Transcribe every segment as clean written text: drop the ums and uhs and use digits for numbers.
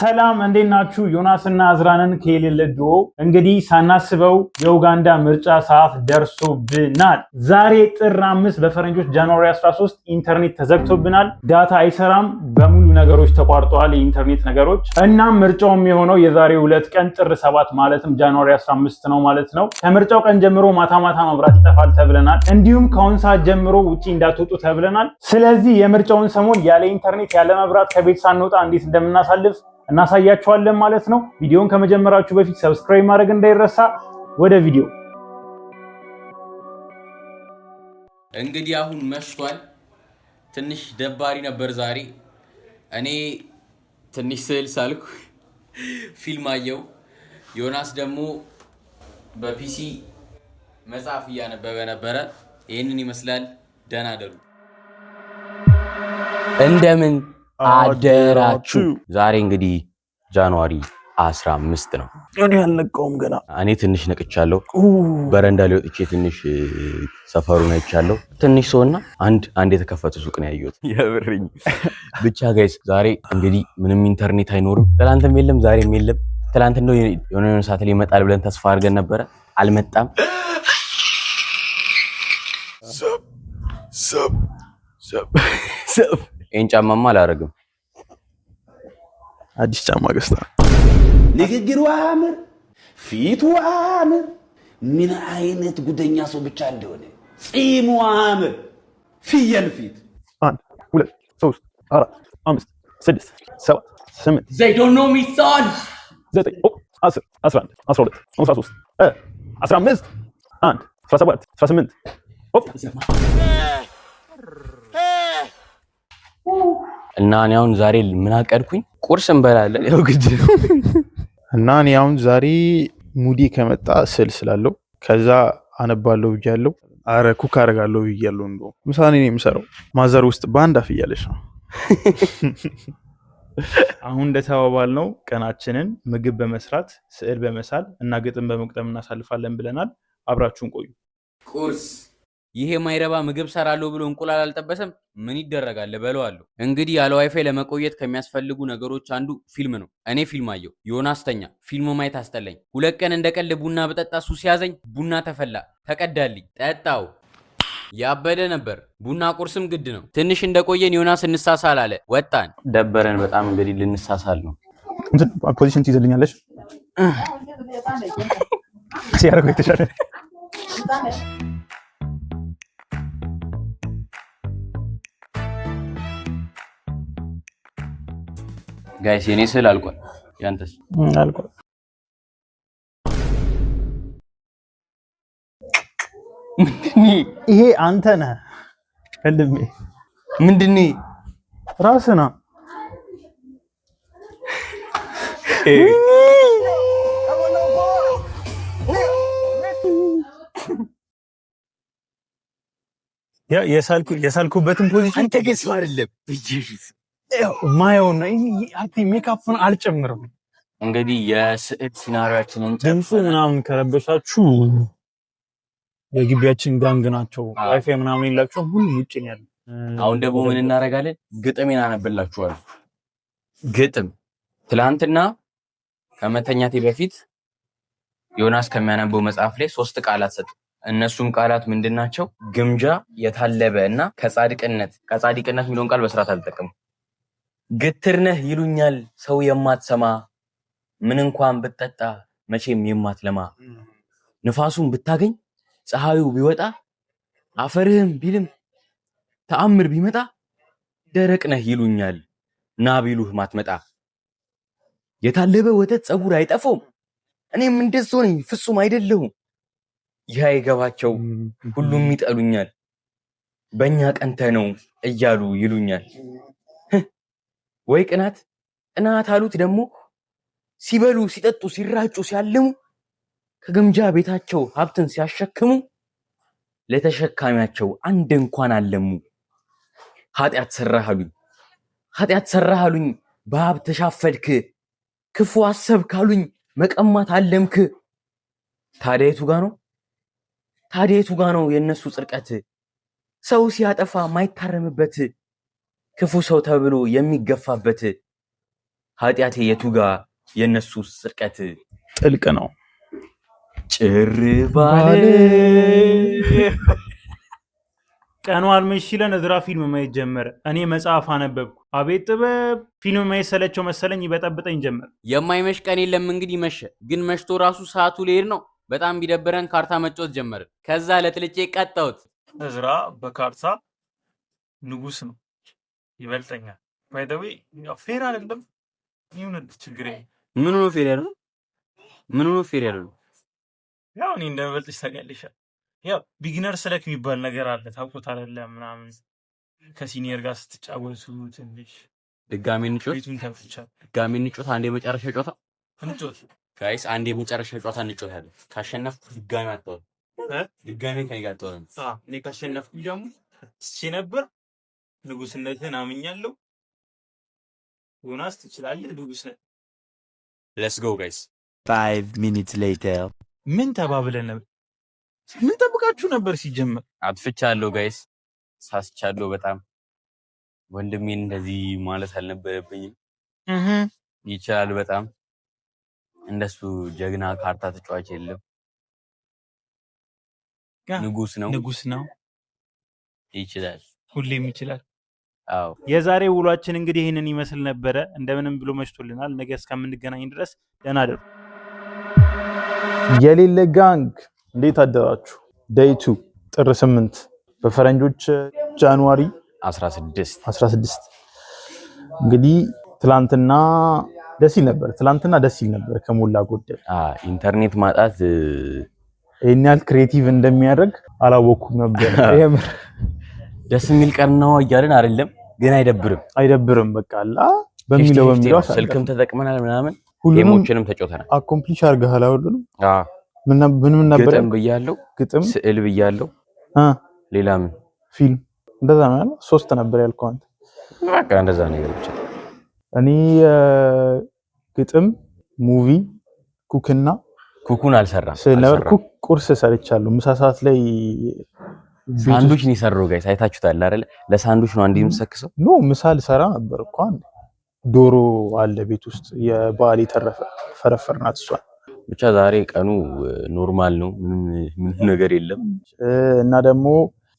ሰላም እንዴት ናችሁ? ዮናስና አዝራንን ከሌለዶ እንግዲህ ሳናስበው የኡጋንዳ ምርጫ ሰዓት ደርሶብናል። ዛሬ ጥር 5 በፈረንጆች ጃንዋሪ 13 ኢንተርኔት ተዘግቶብናል። ዳታ አይሰራም፣ በሙሉ ነገሮች ተቋርጠዋል የኢንተርኔት ነገሮች። እናም ምርጫውም የሆነው የዛሬ 2 ቀን ጥር 7 ማለትም ጃንዋሪ 15 ነው ማለት ነው። ከምርጫው ቀን ጀምሮ ማታ መብራት ይጠፋል ተብለናል። እንዲሁም ከአሁን ሰዓት ጀምሮ ውጪ እንዳትወጡ ተብለናል። ስለዚህ የምርጫውን ሰሞን ያለ ኢንተርኔት ያለ መብራት ከቤት ሳንወጣ እንዴት እንደምናሳልፍ እናሳያችኋለን ማለት ነው። ቪዲዮውን ከመጀመራችሁ በፊት ሰብስክራይብ ማድረግ እንዳይረሳ። ወደ ቪዲዮ። እንግዲህ አሁን መሽቷል። ትንሽ ደባሪ ነበር ዛሬ። እኔ ትንሽ ስዕል ሳልኩ ፊልም አየው። ዮናስ ደግሞ በፒሲ መጽሐፍ እያነበበ ነበረ። ይህንን ይመስላል። ደህና ደሩ። እንደምን አደራችሁ። ዛሬ እንግዲህ ጃንዋሪ 15 ነው። እኔ አልነቃውም ገና። እኔ ትንሽ ነቅቻለሁ። በረንዳ ላይ ወጥቼ ትንሽ ሰፈሩን አይቻለሁ። ትንሽ ሰውና አንድ የተከፈተ ሱቅ ነው ያየሁት። የብርኝ ብቻ ጋይስ፣ ዛሬ እንግዲህ ምንም ኢንተርኔት አይኖርም። ትላንትም የለም ዛሬም የለም። ትላንት እንደው የሆነ ሰዓት ላይ ይመጣል ብለን ተስፋ አድርገን ነበረ፣ አልመጣም። ሰብ ይሄን ጫማማ አላደርግም። አዲስ ጫማ ገዝታ ንግግሩ አያምር፣ ፊቱ አያምር። ምን አይነት ጉደኛ ሰው ብቻ እንደሆነ ጺሙ አያምር። ፍየል ፊት 1 2 3 4 5 6 7 8 They don't know me son 9 10 11 12 13 15 1 17 18 እና እኔ አሁን ዛሬ ምን አቀድኩኝ? ቁርስ እንበላለን። ያው ግድ ነው። እና እኔ አሁን ዛሬ ሙዲ ከመጣ ስል ስላለው ከዛ አነባለሁ ብያለሁ። አረ ኩክ አደርጋለሁ ብያለሁ። እንደው ምሳኔ ነው የምሰራው። ማዘር ውስጥ ባንድ አፍያለሽ ነው። አሁን እንደተባባልነው ቀናችንን ምግብ በመስራት ስዕል በመሳል እና ግጥም በመቅጠም እናሳልፋለን ብለናል። አብራችሁን ቆዩ። ቁርስ ይሄ ማይረባ ምግብ ሰራለሁ ብሎ እንቁላል አልጠበሰም። ምን ይደረጋል በለዋለሁ። እንግዲህ ያለ ዋይፋይ ለመቆየት ከሚያስፈልጉ ነገሮች አንዱ ፊልም ነው። እኔ ፊልም አየሁ። ዮናስ ተኛ። ፊልም ማየት አስጠላኝ። 2 ቀን እንደቀልድ ቡና በጠጣ ሱስ ያዘኝ። ቡና ተፈላ፣ ተቀዳልኝ፣ ጠጣው። ያበደ ነበር። ቡና ቁርስም ግድ ነው። ትንሽ እንደቆየን ዮናስ እንሳሳል አለ። ወጣን። ደበረን በጣም። እንግዲህ ልንሳሳል ነው። ፖዚሽን ትይዘልኛለሽ ሲያረጉ የተሻለ ጋይስ የኔ ስዕል አልቋል። ያንተስ? አልቋል። ይሄ አንተ ነህ ወንድሜ። ምንድን ነው? ራስህ ነህ። የሳልኩበትን ፖዚሽን አንተ ገስ አይደለም በኢየሱስ ማየውና ሜካፕን አልጨምርም። እንግዲህ የስዕል ሲናሪያችንን ድምፁ ምናምን ከረበሻችሁ የግቢያችን ጋንግ ናቸው። ዋይፋይ ምናምን የላቸውም። ሁሉም ውጭ ነው ያለው። አሁን ደግሞ ምን እናደርጋለን? ግጥሜን አነብላችኋለሁ። ግጥም ትላንትና ከመተኛቴ በፊት ዮናስ ከሚያነበው መጽሐፍ ላይ 3 ቃላት ሰጥ። እነሱም ቃላት ምንድናቸው? ግምጃ፣ የታለበ እና ከጻድቅነት የሚለውን ቃል በስርዓት አልተጠቀምኩም። ግትር ነህ ይሉኛል ሰው የማትሰማ፣ ምን እንኳን ብትጠጣ መቼም የማትለማ፣ ንፋሱን ብታገኝ ፀሐዩ ቢወጣ፣ አፈርህም ቢልም ተአምር ቢመጣ፣ ደረቅ ነህ ይሉኛል ና ቢሉህ ማትመጣ፣ የታለበ ወተት ፀጉር አይጠፋውም፣ እኔም እንደዚያ ነኝ ፍጹም አይደለሁም፣ ይህ አይገባቸው ሁሉም ይጠሉኛል፣ በእኛ ቀንተ ነው እያሉ ይሉኛል። ወይ ቅናት አሉት ደግሞ ሲበሉ ሲጠጡ ሲራጩ ሲያልሙ፣ ከግምጃ ቤታቸው ሀብትን ሲያሸክሙ፣ ለተሸካሚያቸው አንድ እንኳን አለሙ። ኃጢአት ሰራህ አሉኝ በሀብት ተሻፈድክ፣ ክፉ አሰብክ አሉኝ መቀማት አለምክ። ታዲያ የቱ ጋ ነው የእነሱ ጽድቀት? ሰው ሲያጠፋ ማይታረምበት ክፉ ሰው ተብሎ የሚገፋበት ኃጢአቴ የቱጋ የነሱ ስርቀት ጥልቅ ነው ጭር ባለ ቀኑ አልመሽ ሲለን እዝራ ፊልም ማየት ጀመረ። እኔ መጽሐፍ አነበብኩ። አቤት ጥበብ! ፊልም ማየት ሰለቸው መሰለኝ ይበጠብጠኝ ጀመር። የማይመሽ ቀን የለም እንግዲህ መሸ። ግን መሽቶ ራሱ ሰዓቱ ሊሄድ ነው። በጣም ቢደብረን ካርታ መጫወት ጀመርን። ከዛ ለጥልጬ ቀጣሁት። እዝራ በካርታ ንጉስ ነው፣ ይበልጠኛል። ባይ ዘ ዌይ ፌር አይደለም። ይሁን ችግር ምን ነው ፌር ያለው? ምን ነው ፌር ያለው? ያው እኔ እንደምበልጥሽ ታውቂያለሽ። ያው ቢጊነር ሰለክ የሚባል ነገር አለ ታውቁት አይደለም? ምናምን ከሲኒየር ጋር ስትጫወቱ ትንሽ ድጋሜ እንጮት ድጋሜ እንጮት። አንዴ መጨረሻ ጨዋታ እንጮት ጋይስ፣ አንዴ መጨረሻ ጨዋታ እንጮታለን። ካሸነፍኩ ድጋሜ አጣው ድጋሜ ከኔ ጋር አጣው። እኔ ካሸነፍኩ ደግሞ ነበር ንጉስነትን አምኛለሁ። ዮናስ ትችላለህ፣ ንጉስ ነህ። ሌትስ ጎ ጋይስ። 5 minutes later ምን ተባብለን ነበር? ምን ጠብቃችሁ ነበር? ሲጀመር አጥፍቻለሁ ጋይስ፣ ሳስቻለሁ በጣም። ወንድሜን እንደዚህ ማለት አልነበረብኝም። ይችላል በጣም እንደሱ ጀግና ካርታ ተጫዋች የለም። ንጉስ ነው፣ ንጉስ ነው። ይችላል፣ ሁሌም ይችላል። አዎ የዛሬ ውሏችን እንግዲህ ይህንን ይመስል ነበረ። እንደምንም ብሎ መሽቶልናል። ነገ እስከምንገናኝ ድረስ ደህና አደሩ። የሌለ ጋንግ እንዴት አደራችሁ? ዴይቱ ጥር 8 በፈረንጆች ጃንዋሪ 16 እንግዲህ ትላንትና ደስ ይል ነበር ከሞላ ጎደል። ኢንተርኔት ማጣት ይሄን ያህል ክሬቲቭ እንደሚያደርግ አላወኩም ነበር። የምር ደስ የሚል ቀን ነው እያልን አይደለም፣ ግን አይደብርም። በቃ አላ በሚለው ስልክም ተጠቅመናል ምናምን ጌሞችንም ተጫውተናል። አኮምፕሊሽ አድርገሃል ሁሉንም? ምን ነበር? ግጥም ብያለሁ፣ ስዕል ብያለሁ፣ ሌላ ምን ፊልም እንደዛ ነው ያለው። 3 ነበር ያልከው አንተ። በቃ እንደዛ ነገር ብቻ። እኔ ግጥም፣ ሙቪ፣ ኩኩን አልሰራም። ኩክ ቁርስ ሰርቻለሁ። ምሳ ሰዓት ላይ ሳንዱች ነው የሰራው ጋይስ፣ አይታችሁታል አይደል? ለሳንዱች ነው አንዴ የምሰክሰው። ኖ ምሳ ልሰራ ነበር እኮ አንዴ። ዶሮ አለ ቤት ውስጥ የበዓል የተረፈ ፈረፈርናት እሷ። ብቻ ዛሬ ቀኑ ኖርማል ነው፣ ምንም ነገር የለም። እና ደግሞ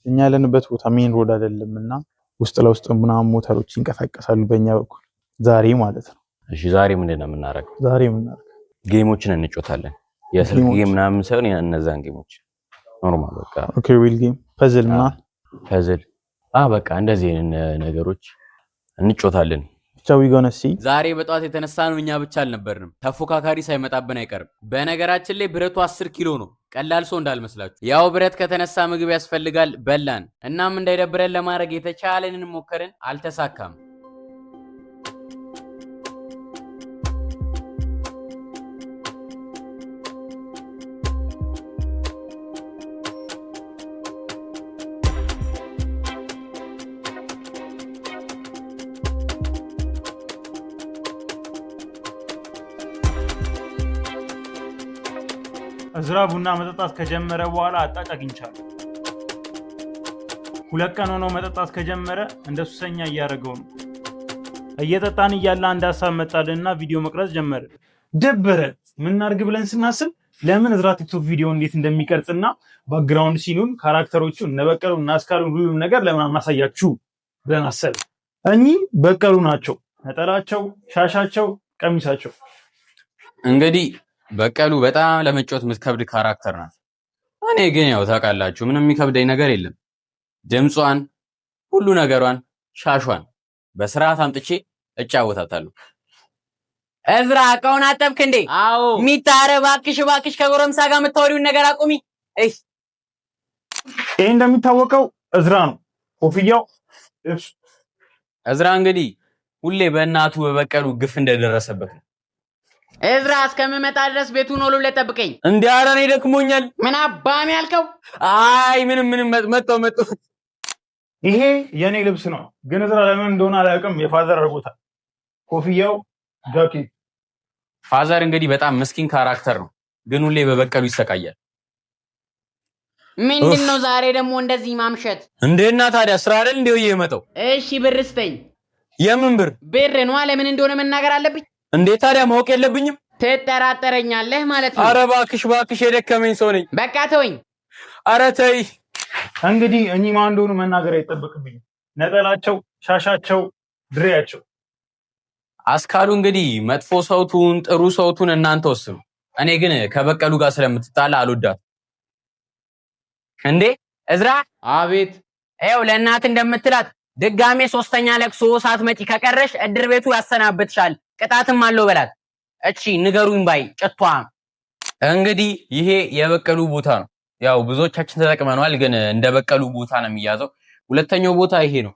እኛ ያለንበት ቦታ ሜን ሮድ አይደለምና ውስጥ ለውስጥ ምናምን ሞተሮች ይንቀሳቀሳሉ በእኛ በኩል ዛሬ ማለት ነው። እሺ ዛሬ ምንድነው የምናደርገው? ጌሞችን እንጮታለን። የስልክ ጌም ምናምን ሳይሆን እነዛን ጌሞች ኖርማል በቃ ኦኬ። ዊል ጌም፣ ፐዝል በቃ እንደዚህ ነገሮች እንጮታለን። ብቻ we gonna see። ዛሬ በጧት የተነሳነው እኛ ብቻ አልነበርንም፣ ተፎካካሪ ሳይመጣብን አይቀርም። በነገራችን ላይ ብረቱ 10 ኪሎ ነው፣ ቀላል ሰው እንዳልመስላችሁ። ያው ብረት ከተነሳ ምግብ ያስፈልጋል፣ በላን። እናም እንዳይደብረን ለማድረግ የተቻለንን ሞከርን፣ አልተሳካም። እዝራ ቡና መጠጣት ከጀመረ በኋላ አጣጭ አግኝቻለሁ። 2 ቀን ሆኖ መጠጣት ከጀመረ እንደ ሱሰኛ እያደረገው ነው። እየጠጣን እያለ አንድ ሀሳብ መጣልንና ቪዲዮ መቅረጽ ጀመረ። ደበረ። ምን እናድርግ ብለን ስናስብ ለምን እዝራ ቲክቶክ ቪዲዮ እንዴት እንደሚቀርጽና ባክግራውንድ ሲኑን ካራክተሮቹ እነ በቀሉ እና አስካሉ ሁሉም ነገር ለምን አናሳያችሁ ብለን አሰብ። እኚህ በቀሉ ናቸው። ነጠላቸው፣ ሻሻቸው፣ ቀሚሳቸው። እንግዲህ በቀሉ በጣም ለመጫወት የምትከብድ ካራክተር ናት። እኔ ግን ያው ታውቃላችሁ ምንም የሚከብደኝ ነገር የለም። ድምጿን፣ ሁሉ ነገሯን፣ ሻሿን በስርዓት አምጥቼ እጫወታታለሁ። እዝራ እቃውን አጠብክ እንዴ? አዎ። ሚታረ እባክሽ ከጎረምሳ ጋር የምታወሪውን ነገር አቁሚ። እሺ ይሄ እንደሚታወቀው እዝራ ነው። ኮፍያው እዝራ እንግዲህ ሁሌ በእናቱ በበቀሉ ግፍ እንደደረሰበት ነው። እዝራ እስከምመጣ ድረስ ቤቱን ሆሎ ለጠብቀኝ። እንዴ ኧረ እኔ ደክሞኛል። ምን አባም ያልከው? አይ ምንም መጣው። ይሄ የኔ ልብስ ነው፣ ግን እዝራ ለምን እንደሆነ አላውቅም የፋዘር አድርጎታል። ኮፍያው ጃኬት። ፋዘር እንግዲህ በጣም ምስኪን ካራክተር ነው፣ ግን ሁሌ በበቀሉ ይሰቃያል። ምንድነው ዛሬ ደግሞ እንደዚህ ማምሸት? እንዴና ታዲያ ስራ አይደል እንደው የመጣው? እሺ ብር ስጠኝ። የምን ብር? ብር ነው። ለምን እንደሆነ መናገር አለብኝ። እንዴ ታዲያ ማወቅ የለብኝም? ትጠራጠረኛለህ ማለት ነው? ኧረ እባክሽ የደከመኝ ሰው ነኝ። በቃ ተወኝ። ኧረ ተይ። እንግዲህ እኚህ ማን እንደሆኑ መናገር አይጠበቅብኝም። ነጠላቸው፣ ሻሻቸው፣ ድሬያቸው። አስካሉ እንግዲህ መጥፎ ሰውቱን ጥሩ ሰውቱን እናንተ ወስኑ። እኔ ግን ከበቀሉ ጋር ስለምትጣላ አልወዳት። እንዴ እዝራ። አቤት። ይኸው ለእናት እንደምትላት ድጋሜ 3ኛ ለቅሶ ሳትመጪ ከቀረሽ እድር ቤቱ ያሰናብትሻል፣ ቅጣትም አለው በላት። እቺ ንገሩኝ ባይ ጭቷ። እንግዲህ ይሄ የበቀሉ ቦታ ነው። ያው ብዙዎቻችን ተጠቅመናል፣ ግን እንደ በቀሉ ቦታ ነው የሚያዘው። ሁለተኛው ቦታ ይሄ ነው።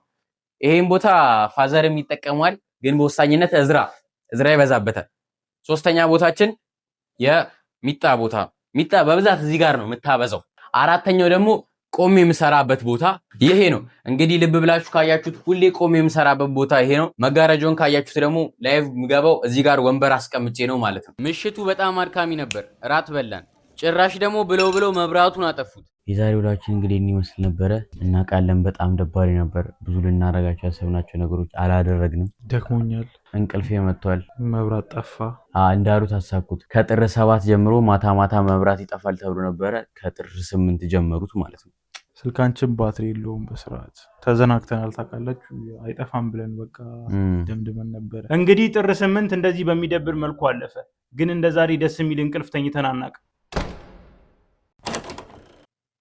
ይሄን ቦታ ፋዘርም ይጠቀማል፣ ግን በወሳኝነት እዝራ ይበዛበታል። 3ኛ ቦታችን የሚጣ ቦታ። ሚጣ በብዛት እዚህ ጋር ነው የምታበዛው። 4ኛው ደግሞ ቆሜ የምሰራበት ቦታ ይሄ ነው። እንግዲህ ልብ ብላችሁ ካያችሁት ሁሌ ቆሜ የምሰራበት ቦታ ይሄ ነው። መጋረጃውን ካያችሁት ደግሞ ላይቭ ምገባው እዚህ ጋር ወንበር አስቀምጬ ነው ማለት ነው። ምሽቱ በጣም አድካሚ ነበር። እራት በላን። ጭራሽ ደግሞ ብለው መብራቱን አጠፉት። የዛሬ ውሏችን እንግዲህ እንመስል ነበረ። እናውቃለን በጣም ደባሪ ነበር። ብዙ ልናረጋቸው ያሰብናቸው ነገሮች አላደረግንም። ደክሞኛል። እንቅልፌ መጥቷል። መብራት ጠፋ። እንዳሉት አሳኩት። ከጥር 7 ጀምሮ ማታ መብራት ይጠፋል ተብሎ ነበረ። ከጥር 8 ጀመሩት ማለት ነው። ስልካችን ባትሪ የለውም በስርዓት ተዘናግተናል። ታውቃላችሁ አይጠፋም ብለን በቃ ደምድመን ነበረ። እንግዲህ ጥር 8 እንደዚህ በሚደብር መልኩ አለፈ። ግን እንደዛሬ ደስ የሚል እንቅልፍ ተኝተን አናውቅም።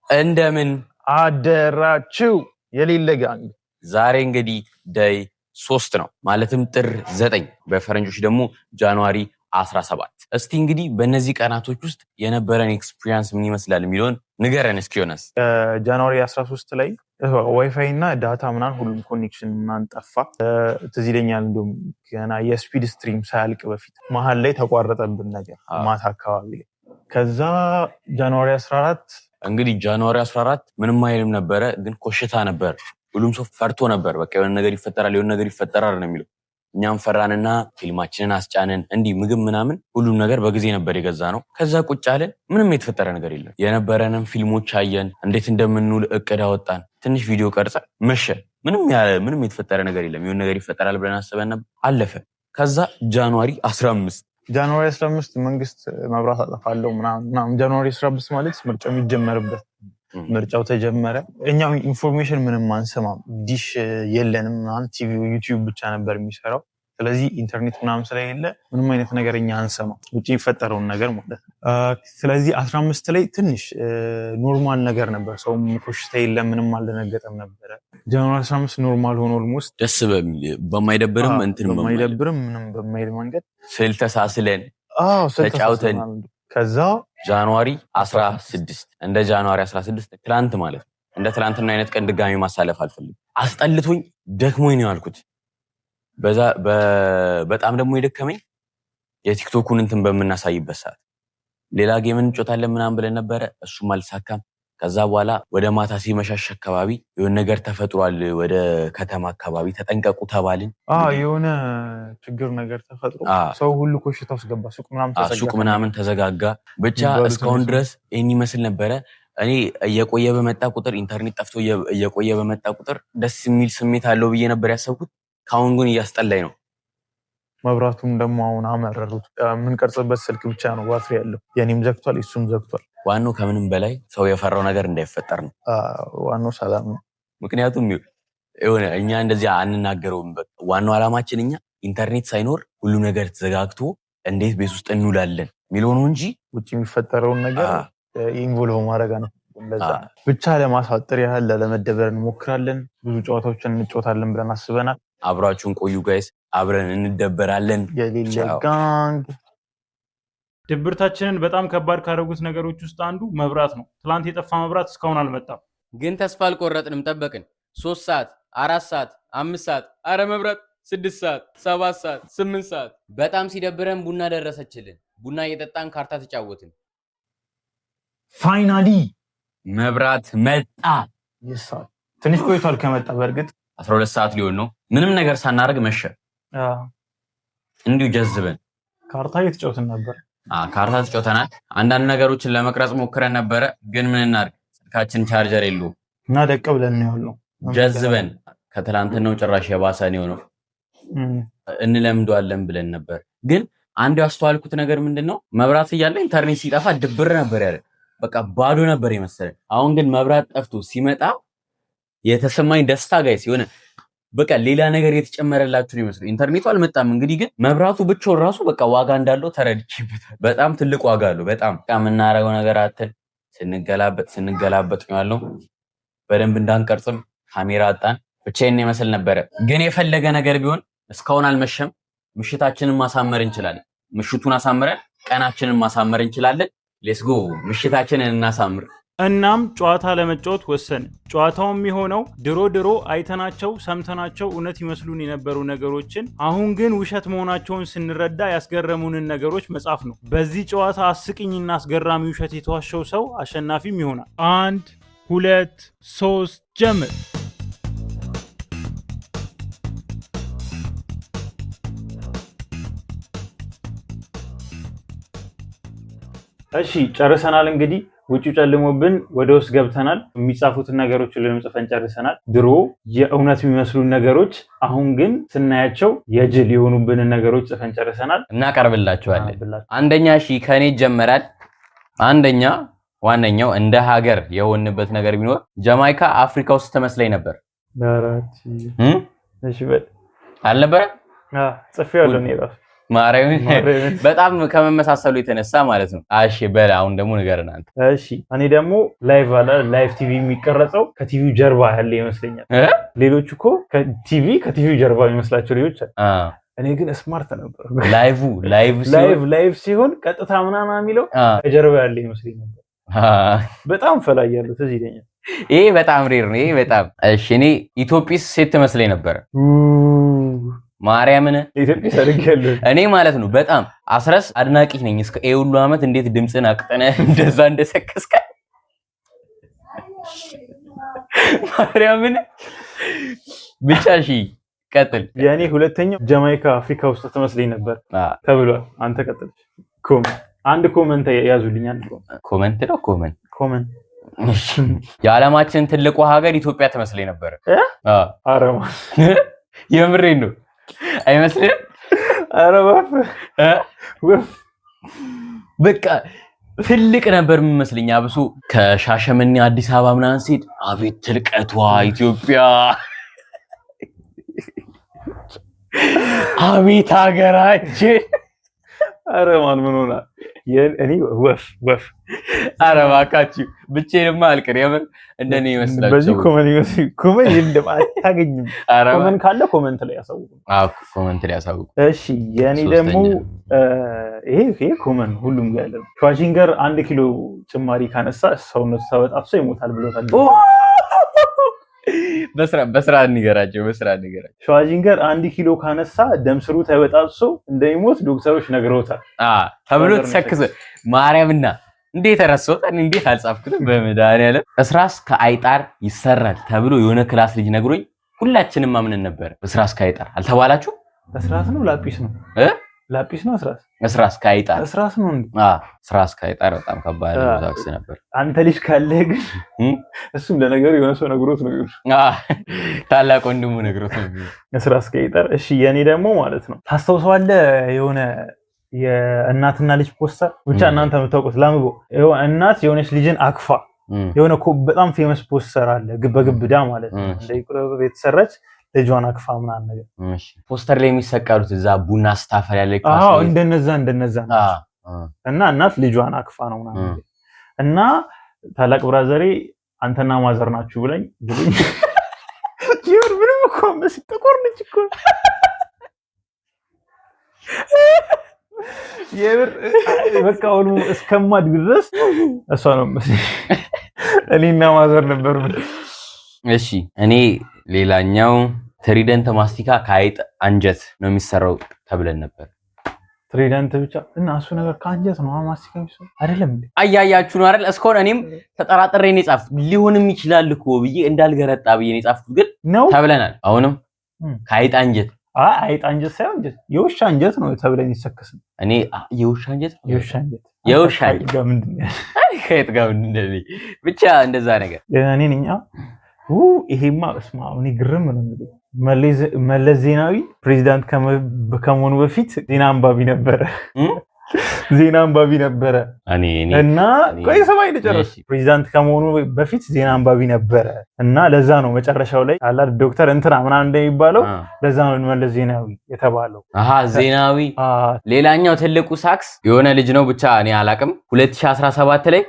እንደምን አደራችሁ የሌለ ጋንግ። ዛሬ እንግዲህ ዴይ 3 ነው፣ ማለትም ጥር 9 በፈረንጆች ደግሞ ጃንዋሪ 17። እስቲ እንግዲህ በእነዚህ ቀናቶች ውስጥ የነበረን ኤክስፒሪየንስ ምን ይመስላል የሚለውን ንገረን እስኪ ዮናስ። ጃንዋሪ 13 ላይ ዋይፋይ እና ዳታ ምናምን ሁሉም ኮኔክሽን ምናምን ጠፋ። ትዝ ይለኛል እንደውም ገና የስፒድ ስትሪም ሳያልቅ በፊት መሀል ላይ ተቋረጠብን ነገር ማታ አካባቢ ላይ። ከዛ ጃንዋሪ 14 እንግዲህ ጃንዋሪ 14 ምንም አይልም ነበረ፣ ግን ኮሽታ ነበር። ሁሉም ሰው ፈርቶ ነበር። በቃ የሆነ ነገር ይፈጠራል ነው የሚለው። እኛም ፈራንና ፊልማችንን አስጫንን። እንዲህ ምግብ ምናምን ሁሉም ነገር በጊዜ ነበር የገዛ ነው። ከዛ ቁጭ አለን። ምንም የተፈጠረ ነገር የለም። የነበረንም ፊልሞች አየን። እንዴት እንደምንውል እቅድ አወጣን። ትንሽ ቪዲዮ ቀርጸ መሸ። ምንም የተፈጠረ ነገር የለም። የሆነ ነገር ይፈጠራል ብለን አስበን ነበር። አለፈ። ከዛ ጃንዋሪ 15 መንግስት መብራት አጠፋለሁ ምናምን። ጃንዋሪ 15 ማለት ምርጫው የሚጀመርበት ምርጫው ተጀመረ። እኛው ኢንፎርሜሽን ምንም አንሰማም። ዲሽ የለንም ምናምን። ቲቪ ዩቲዩብ ብቻ ነበር የሚሰራው። ስለዚህ ኢንተርኔት ምናምን ስለሌለ ምንም አይነት ነገር እኛ አንሰማም፣ ውጭ የሚፈጠረውን ነገር ማለት ነው። ስለዚህ 15 ላይ ትንሽ ኖርማል ነገር ነበር። ሰውም ኮሽታ የለም፣ ምንም አልደነገጠም ነበረ። ጃንዋሪ 15 ኖርማል ሆኖ ኦልሞስት ደስ በማይደብርም በማይደብርም ምንም በማይል መንገድ ስል ተሳስለን ተጫውተን ከዛ ጃንዋሪ 16 እንደ ጃንዋሪ 16 ትላንት ማለት ነው። እንደ ትላንትና አይነት ቀን ድጋሚ ማሳለፍ አልፈልግም። አስጠልቶኝ ደክሞኝ ነው ያልኩት። በጣም ደግሞ የደከመኝ የቲክቶኩን እንትን በምናሳይበት ሰዓት ሌላ ጌም እንጮታለን ምናምን ብለን ነበረ። እሱም አልሳካም። ከዛ በኋላ ወደ ማታ ሲመሻሽ አካባቢ የሆነ ነገር ተፈጥሯል። ወደ ከተማ አካባቢ ተጠንቀቁ ተባልን። የሆነ ችግር ነገር ተፈጥሮ ሰው ሁሉ ኮሽታ ውስጥ ገባ። ሱቅ ምናምን ተዘጋጋ። ብቻ እስካሁን ድረስ ይህን ይመስል ነበረ። እኔ እየቆየ በመጣ ቁጥር ኢንተርኔት ጠፍቶ እየቆየ በመጣ ቁጥር ደስ የሚል ስሜት አለው ብዬ ነበር ያሰብኩት። ካሁን ግን እያስጠላኝ ነው። መብራቱም ደግሞ አሁን አመረሩት። የምንቀርጽበት ስልክ ብቻ ነው ባትሪ ያለው። የኔም ዘግቷል፣ እሱም ዘግቷል። ዋናው ከምንም በላይ ሰው የፈራው ነገር እንዳይፈጠር ነው። ዋናው ሰላም ነው። ምክንያቱም የሆነ እኛ እንደዚህ አንናገረውም። ዋናው ዓላማችን እኛ ኢንተርኔት ሳይኖር ሁሉ ነገር ተዘጋግቶ እንዴት ቤት ውስጥ እንውላለን የሚለው ነው እንጂ ውጭ የሚፈጠረውን ነገር ኢንቮልቭ ማድረግ ነው። ብቻ ለማሳጠር ያህል ለመደበር እንሞክራለን። ብዙ ጨዋታዎችን እንጫወታለን ብለን አስበናል። አብራችሁን ቆዩ ጋይስ፣ አብረን እንደበራለን። የሌለ ጋንግ። ድብርታችንን በጣም ከባድ ካደረጉት ነገሮች ውስጥ አንዱ መብራት ነው። ትላንት የጠፋ መብራት እስካሁን አልመጣም። ግን ተስፋ አልቆረጥንም፣ ጠበቅን። 3 ሰዓት፣ 4 ሰዓት፣ 5 ሰዓት፣ አረ መብራት 6 ሰዓት፣ 7 ሰዓት፣ 8 ሰዓት። በጣም ሲደብረን ቡና ደረሰችልን። ቡና እየጠጣን ካርታ ተጫወትን። ፋይናሊ መብራት መጣ። ትንሽ ቆይቷል ከመጣ። በእርግጥ 12 ሰዓት ሊሆን ነው። ምንም ነገር ሳናደርግ መሸ። እንዲሁ ጀዝበን ካርታ እየተጫወትን ነበር። ካርታ ተጫውተናል። አንዳንድ ነገሮችን ለመቅረጽ ሞክረን ነበረ፣ ግን ምን እናድርግ፣ ስልካችን ቻርጀር የለውም እና ደቀ ብለን ነው ያለው። ጀዝበን ከትላንትናው ጭራሽ የባሰ ነው። እንለምደዋለን ብለን ነበር። ግን አንድ ያስተዋልኩት ነገር ምንድነው መብራት እያለ ኢንተርኔት ሲጠፋ ድብር ነበር ያለ በቃ ባዶ ነበር የመሰለኝ። አሁን ግን መብራት ጠፍቶ ሲመጣ የተሰማኝ ደስታ ጋይስ የሆነ በቃ ሌላ ነገር የተጨመረላችሁ ነው ይመስል። ኢንተርኔቱ አልመጣም እንግዲህ ግን መብራቱ ብቻውን ራሱ በቃ ዋጋ እንዳለው ተረድቼበታል። በጣም ትልቅ ዋጋ አለው። በጣም የምናረገው ነገር አተን ስንገላበጥ ነው ያለው። በደንብ እንዳንቀርጽም ካሜራ አጣን። ብቻዬን ይመስል ነበር። ግን የፈለገ ነገር ቢሆን እስካሁን አልመሸም። ምሽታችንን ማሳመር እንችላለን። ምሽቱን አሳምረን ቀናችንን ማሳመር እንችላለን። ሌትስ ጎ ምሽታችንን እናሳምር። እናም ጨዋታ ለመጫወት ወሰን። ጨዋታው የሚሆነው ድሮ አይተናቸው ሰምተናቸው እውነት ይመስሉን የነበሩ ነገሮችን አሁን ግን ውሸት መሆናቸውን ስንረዳ ያስገረሙንን ነገሮች መጻፍ ነው። በዚህ ጨዋታ አስቂኝና አስገራሚ ውሸት የተዋሸው ሰው አሸናፊም ይሆናል። 1 2 3 ጀምር። እሺ ጨርሰናል። እንግዲህ ውጪው ጨልሞብን ወደ ውስጥ ገብተናል። የሚጻፉትን ነገሮች ሁሉንም ጽፈን ጨርሰናል። ድሮ የእውነት የሚመስሉን ነገሮች አሁን ግን ስናያቸው የጅል የሆኑብንን ነገሮች ጽፈን ጨርሰናል። እናቀርብላችኋለን። አንደኛ ከኔ ይጀመራል። አንደኛ ዋነኛው እንደ ሀገር የሆንበት ነገር ቢኖር ጃማይካ አፍሪካ ውስጥ ተመስለኝ ነበር። እሺ አልነበረ? ጽፌያለሁ እኔ ራሱ ማርያምን በጣም ከመመሳሰሉ የተነሳ ማለት ነው። እሺ በል አሁን ደግሞ ንገረን አንተ። እሺ እኔ ደግሞ ላይቭ ቲቪ የሚቀረጸው ከቲቪው ጀርባ ያለ ይመስለኛል። ሌሎች እኮ ከቲቪው ጀርባ የሚመስላቸው ልጆች አሉ። እኔ ግን ስማርት ነበር። ላይቭ ሲሆን ቀጥታ ምናምን የሚለው ከጀርባ ያለ ይመስለኝ ነበር። በጣም ፈላይ ያለው ትዝ ይለኛል። ይሄ በጣም ሬር ነው። ይሄ በጣም እሺ እኔ ኢትዮጲስ ሴት ትመስለኝ ነበር። ማርያምን ኢትዮጵያ ሰርገለ እኔ ማለት ነው በጣም አስረስ አድናቂ ነኝ። እስከ ሁሉ አመት እንዴት ድምጽን አቅጠነህ እንደዛ እንደሰከስከ ማርያምን ብቻ እሺ ቀጥል። ያኔ ሁለተኛው ጃማይካ አፍሪካ ውስጥ ተመስለኝ ነበር ተብሏል። አንተ ቀጥል። አንድ ኮመንት ያዙልኛል። ኮመንት ነው ኮመንት የዓለማችን ትልቁ ሀገር ኢትዮጵያ ተመስለኝ ነበር። አረማ የምሬን ነው አይመስልም? ኧረ ወፍ በቃ ትልቅ ነበር የሚመስለኝ። አብሶ ከሻሸመኔ አዲስ አበባ ምናምን ሲሄድ አቤት ትልቀቷ ኢትዮጵያ፣ አቤት ሀገራችን። ኧረ ማን ምን ሆና እኔ ወፍ ኧረ እባካችሁ ብቻዬንማ አልቀር። የምር እንደኔ ይመስላል። በዚህ ኮመን የለም አታገኝም። ኮመን ካለ ኮመንት ላይ ያሳውቁ። ኮመንት ላይ ያሳውቁ። እሺ የኔ ደግሞ ይሄ ኮመን ሁሉም ጋር ያለ ሸዋጂንገር 1 ኪሎ ጭማሪ ካነሳ ሰውነቱ ተበጣጥሶ ይሞታል ብሎታል። በስራ ንገራቸው። ሸዋጂንገር 1 ኪሎ ካነሳ ደም ስሩ ተበጣጥሶ እንደሚሞት ዶክተሮች ነግረውታል ተብሎ ተሰክሰ ማርያምና እንዴት ተረሰውት እንዴት አልጻፍኩትም። በመድኃኒዓለም እስራስ ከአይጣር ይሰራል ተብሎ የሆነ ክላስ ልጅ ነግሮኝ ሁላችንም ማምነን ነበር። እስራስ ከአይጣር አልተባላችሁ? እስራስ ነው ላጲስ ነው ላጲስ ነው እስራስ ከአይጣር እስራስ ነው እንዴ? እስራስ ከአይጣር በጣም ከባድ ዛክስ ነበር። አንተ ልጅ ካለ ግን እሱም ለነገሩ የሆነ ሰው ነግሮት ነው ታላቅ ወንድሙ ነግሮት ነው እስራስ ከአይጣር። እሺ የኔ ደግሞ ማለት ነው ታስታውሰዋለህ የሆነ የእናትና ልጅ ፖስተር ብቻ እናንተ የምታውቁት ላምቦ እናት የሆነች ልጅን አክፋ የሆነ በጣም ፌመስ ፖስተር አለ በግብዳ ማለት ነው እንደ የተሰራች ልጇን አክፋ ምናምን ነገር። እሺ ፖስተር ላይ የሚሰቀሉት እዛ ቡና ስታፈል ያለ ክላስ ነው። እንደነዛ እና እናት ልጇን አክፋ ነው ምናምን እና ታላቅ ብራዘሬ አንተና ማዘር ናችሁ ብለኝ ይሁን ምንም እኮ መስጠቆር ነች እኮ የብር በቃ ሁሉ እስከማድግ ድረስ እሷ ነው መሰለኝ እኔና ማዘር ነበር። እሺ እኔ ሌላኛው ትሪደንት ማስቲካ ከአይጥ አንጀት ነው የሚሰራው ተብለን ነበር። ትሪደንት ብቻ እና እሱ ነገር ከአንጀት ነው ማስቲካ የሚሰራው አይደለም እንዴ? አያያችሁ ነው አይደል? እስኮን እኔም ተጠራጥሬ ነው የጻፍኩት። ሊሆንም ይችላል እኮ ብዬ እንዳልገረጣ ብዬ ነው የጻፍኩት። ግን ተብለናል። አሁንም ከአይጥ አንጀት አይጥ አንጀት ሳይሆን የውሻ አንጀት ነው ተብለን ይሰከስ። እኔ የውሻ አንጀት ጋር ምንድን ነው ከየት ጋር ምንድን ነው ብቻ እንደዛ ነገር እኔ ነኝ። ይሄማ እስማ እኔ ግርም ነው እንግዲህ መለስ ዜናዊ ፕሬዚዳንት ከመሆኑ በፊት ዜና አንባቢ ነበረ። ዜና አንባቢ ነበረ እና ቆይ ሰማይ ልጨርስ። ፕሬዚዳንት ከመሆኑ በፊት ዜና አንባቢ ነበረ እና ለዛ ነው መጨረሻው ላይ አላ ዶክተር እንትና ምናምን እንደሚባለው ለዛ ነው መለስ ዜናዊ የተባለው። ዜናዊ። ሌላኛው ትልቁ ሳክስ የሆነ ልጅ ነው ብቻ እኔ አላቅም 2017 ላይ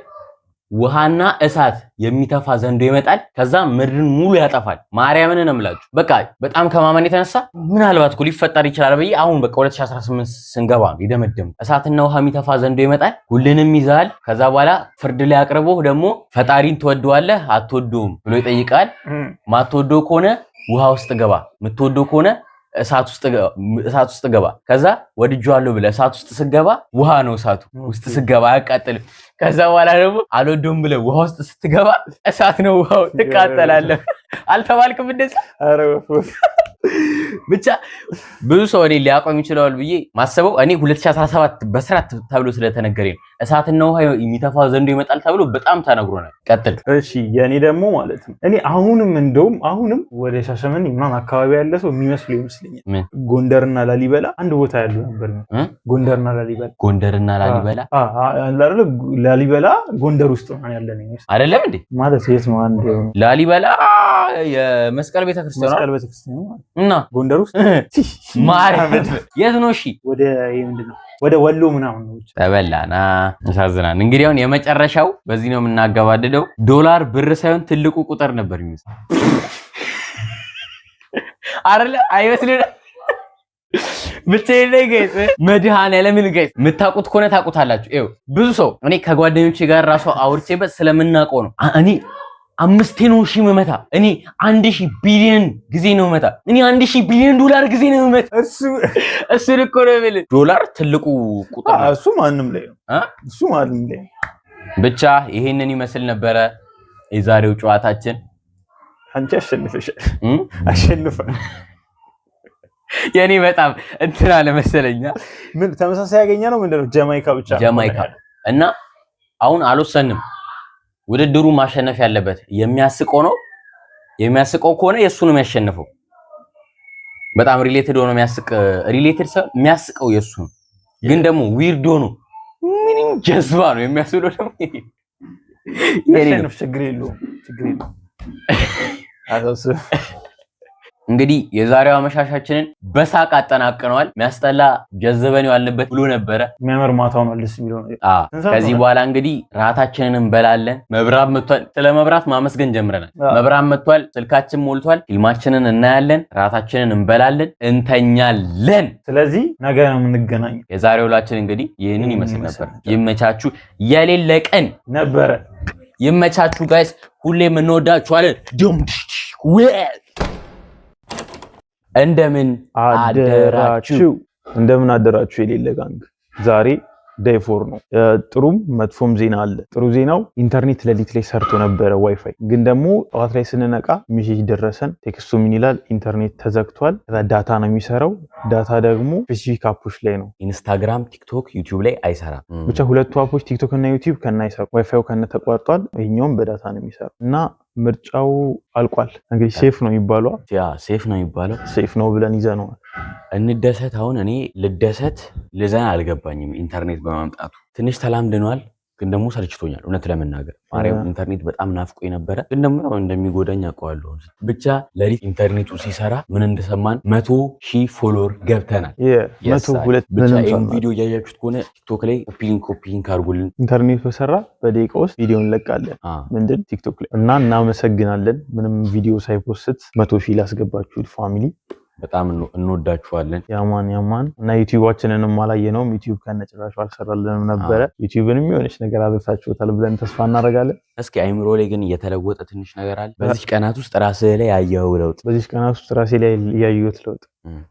ውሃና እሳት የሚተፋ ዘንዶ ይመጣል፣ ከዛ ምድርን ሙሉ ያጠፋል። ማርያምን ነው የምላችሁ። በቃ በጣም ከማመን የተነሳ ምናልባት እኮ ሊፈጠር ይችላል በይ አሁን በቃ 2018 ስንገባ ነው የደመደም። እሳትና ውሃ የሚተፋ ዘንዶ ይመጣል፣ ሁሉንም ይዛል። ከዛ በኋላ ፍርድ ላይ አቅርቦ ደግሞ ፈጣሪን ትወደዋለህ አትወደውም ብሎ ይጠይቃል። ማትወደው ከሆነ ውሃ ውስጥ ገባ፣ የምትወደው ከሆነ እሳት ውስጥ ገባ። ከዛ ወድጄዋለሁ ብለህ እሳት ውስጥ ስገባ ውሃ ነው እሳቱ ውስጥ ስገባ አያቃጥልም። ከዛ በኋላ ደግሞ አልወደውም ብለህ ውሃ ውስጥ ስትገባ እሳት ነው ውሃው፣ ትቃጠላለህ። አልተባልክም እንደዛ? ኧረ ብቻ ብዙ ሰው እኔ ሊያቆም ይችላል ብዬ ማሰበው እኔ 2017 በስራት ተብሎ ስለተነገረኝ ነው። እሳትና ውሃ የሚተፋው ዘንዶ ይመጣል ተብሎ በጣም ተነግሮናል። ቀጥል። እሺ የኔ ደግሞ ማለት ነው እኔ አሁንም ወደ ሻሸመኔ ምናምን አካባቢ ያለ ሰው የሚመስለው ይመስለኛል ጎንደርና ላሊበላ አንድ ቦታ ያሉ ነበር። ጎንደርና ላሊበላ ላሊበላ ጎንደር ውስጥ ነው ያለ ነው አይደለም እንዴ? ማለት የት ነው? አንድ ላሊበላ የመስቀል ቤተክርስቲያን እና ጎንደር ውስጥ ማርያም የት ነው? እሺ ወደ ምንድነው ወደ ወሎ ምናምን ነው። ተበላና ያሳዝናል። እንግዲህ አሁን የመጨረሻው በዚህ ነው የምናገባድደው። ዶላር ብር ሳይሆን ትልቁ ቁጥር ነበር የሚመስለው አይደለ? አይመስልም? ብቻዬን ጋይስ መድኃኒዓለም ጋይስ የምታውቁት ከሆነ ታውቁታላችሁ። ይኸው ብዙ ሰው እኔ ከጓደኞቼ ጋር ራሱ አውርቼበት ስለምናውቀው ነው። እኔ 5 ነው ሺህ መመታ እኔ 1000 ቢሊዮን ጊዜ ነው መመታ እኔ 1000 ቢሊዮን ዶላር ጊዜ ነው መመታ። እሱ ልኮ ነው የሚል ዶላር ትልቁ ቁጥር ነው። እሱ ማንም ላይ ነው። ብቻ ይሄንን ይመስል ነበረ የዛሬው ጨዋታችን። አንቺ አሸንፈሻል። የኔ በጣም እንትና ለመሰለኛ ምን ተመሳሳይ ያገኘ ነው ምንድነው? ጃማይካ እና አሁን አልወሰንም። ውድድሩ ማሸነፍ ያለበት የሚያስቀው ነው። የሚያስቀው ከሆነ የሱ ነው የሚያሸንፈው። በጣም ሪሌትድ ሆኖ የሚያስቀው የሱ ነው። ግን ደግሞ ዊርድ ሆኖ ምንም ጀዝባ ነው የሚያስብለው ደግሞ ችግር የለውም። እንግዲህ የዛሬው አመሻሻችንን በሳቅ አጠናቀነዋል። የሚያስጠላ ጀዘበን ያልንበት ብሎ ነበረ። የሚያምር ማታው ነው ልስ የሚለው ነው። ከዚህ በኋላ እንግዲህ ራታችንን እንበላለን። መብራት መጥቷል። ስለ መብራት ማመስገን ጀምረናል። መብራት መጥቷል፣ ስልካችን ሞልቷል፣ ፊልማችንን እናያለን፣ ራታችንን እንበላለን፣ እንተኛለን። ስለዚህ ነገ ነው የምንገናኘው። የዛሬው ውላችን እንግዲህ ይህንን ይመስል ነበር። ይመቻችሁ። የሌለ ቀን ነበረ። ይመቻችሁ ጋይስ። ሁሌም እንወዳችኋለን። እንደምን አደራችሁ የሌለ ጋንግ። ዛሬ ዴይ 4 ነው። ጥሩም መጥፎም ዜና አለ። ጥሩ ዜናው ኢንተርኔት ሌሊት ላይ ሰርቶ ነበረ ዋይፋይ፣ ግን ደግሞ ጠዋት ላይ ስንነቃ ሜሴጅ ደረሰን። ቴክስቱ ምን ይላል? ኢንተርኔት ተዘግቷል። ዳታ ነው የሚሰራው። ዳታ ደግሞ ስፔሲፊክ አፖች ላይ ነው። ኢንስታግራም፣ ቲክቶክ፣ ዩቲዩብ ላይ አይሰራም። ብቻ ሁለቱ አፖች ቲክቶክ እና ዩቲዩብ ከና አይሰሩ፣ ዋይፋዩ ከነ ተቋርጧል። ይሄኛውም በዳታ ነው የሚሰራው እና ምርጫው አልቋል። እንግዲህ ሴፍ ነው የሚባለው። ሴፍ ነው ብለን ይዘነዋል። እንደሰት። አሁን እኔ ልደሰት ልዘን አልገባኝም። ኢንተርኔት በማምጣቱ ትንሽ ተላምደናል፣ ግን ደግሞ ሰልችቶኛል። እውነት ለመናገር ማርያም ኢንተርኔት በጣም ናፍቆ ነበረ፣ ግን ደግሞ እንደሚጎዳኝ አውቀዋለሁ። ብቻ ለሊት ኢንተርኔቱ ሲሰራ ምን እንደሰማን 100,000 ፎሎወር ገብተናል። 102 ብቻ ይሄን ቪዲዮ ያያችሁት ከሆነ ቲክቶክ ላይ ኮፒ ሊንክ አድርጉልን። ኢንተርኔቱ በሰራ በደቂቃ ውስጥ ቪዲዮ እንለቃለን። ምንድን ቲክቶክ ላይ እና እናመሰግናለን። ምንም ቪዲዮ ሳይፖስት 100,000 ላስገባችሁት ፋሚሊ በጣም እንወዳችኋለን። ያማን እና ዩቲዩባችንንም አላየነውም። ዩቲዩብ ከነጭራሹ አልሰራልንም ነበረ። ዩቲዩብንም የሆነች ነገር አድርሳችሁታል ብለን ተስፋ እናደርጋለን። እስኪ አይምሮ ላይ ግን እየተለወጠ ትንሽ ነገር አለ። በዚህ ቀናት ውስጥ ራስህ ላይ ያየኸው ለውጥ? በዚህ ቀናት ውስጥ ራሴ ላይ ያየሁት ለውጥ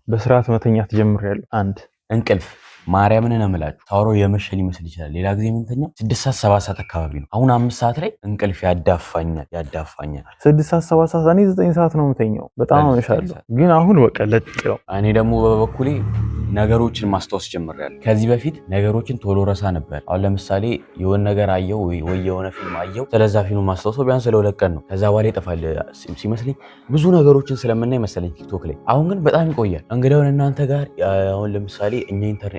በስርዓት መተኛት ጀምሬያለሁ። አንድ እንቅልፍ ማርያምን ነው የምላችሁ። ታውሮ የመሸል ይመስል ይችላል። ሌላ ጊዜ የምንተኛው 6 ሰዓት 7 ሰዓት አካባቢ ነው። አሁን 5 ሰዓት ላይ እንቅልፍ ያዳፋኛል። 6 ሰዓት 7 ሰዓት እኔ 9 ሰዓት ነው የምተኛው። በጣም አመሻለሁ፣ ግን አሁን በቃ ለጥ ነው። እኔ ደግሞ በበኩሌ ነገሮችን ማስታወስ ጀምሬያለሁ። ከዚህ በፊት ነገሮችን ቶሎ ረሳ ነበር። አሁን ለምሳሌ የሆነ ነገር አየው ወይ የሆነ ፊልም አየው፣ ስለዛ ፊልም ማስታወሰው ቢያንስ ለ2 ቀን ነው። ከዛ በኋላ ይጠፋል ሲመስለኝ ብዙ ነገሮችን ስለምናይ መሰለኝ ቲክቶክ ላይ። አሁን ግን በጣም ይቆያል። እንግዲህ እናንተ ጋር አሁን ለምሳሌ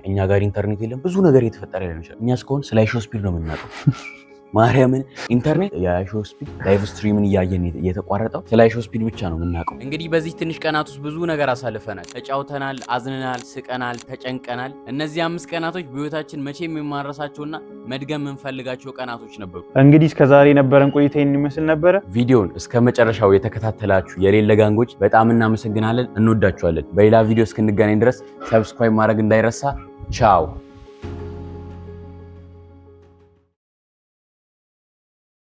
እኛ ጋር ኢንተርኔት የለም፣ ብዙ ነገር እየተፈጠረ ሊሆን ይችላል። እኛ እስከሆን ስለ አይሾ ስፒድ ነው የምናውቀው። ማርያምን ኢንተርኔት የአይሾ ስፒድ ላይቭ ስትሪምን እያየን እየተቋረጠው ስለ አይሾ ስፒድ ብቻ ነው የምናውቀው። እንግዲህ በዚህ ትንሽ ቀናት ውስጥ ብዙ ነገር አሳልፈናል። ተጫውተናል፣ አዝነናል፣ ስቀናል፣ ተጨንቀናል። እነዚህ 5 ቀናቶች በህይወታችን መቼም የማንረሳቸውና መድገም የምንፈልጋቸው ቀናቶች ነበሩ። እንግዲህ እስከዛሬ የነበረን ቆይታ ይመስል ነበረ። ቪዲዮን እስከ መጨረሻው የተከታተላችሁ የሌለ ጋንጎች በጣም እናመሰግናለን፣ እንወዳችኋለን። በሌላ ቪዲዮ እስክንገናኝ ድረስ ሰብስክራይብ ማድረግ እንዳይረሳ። ቻው።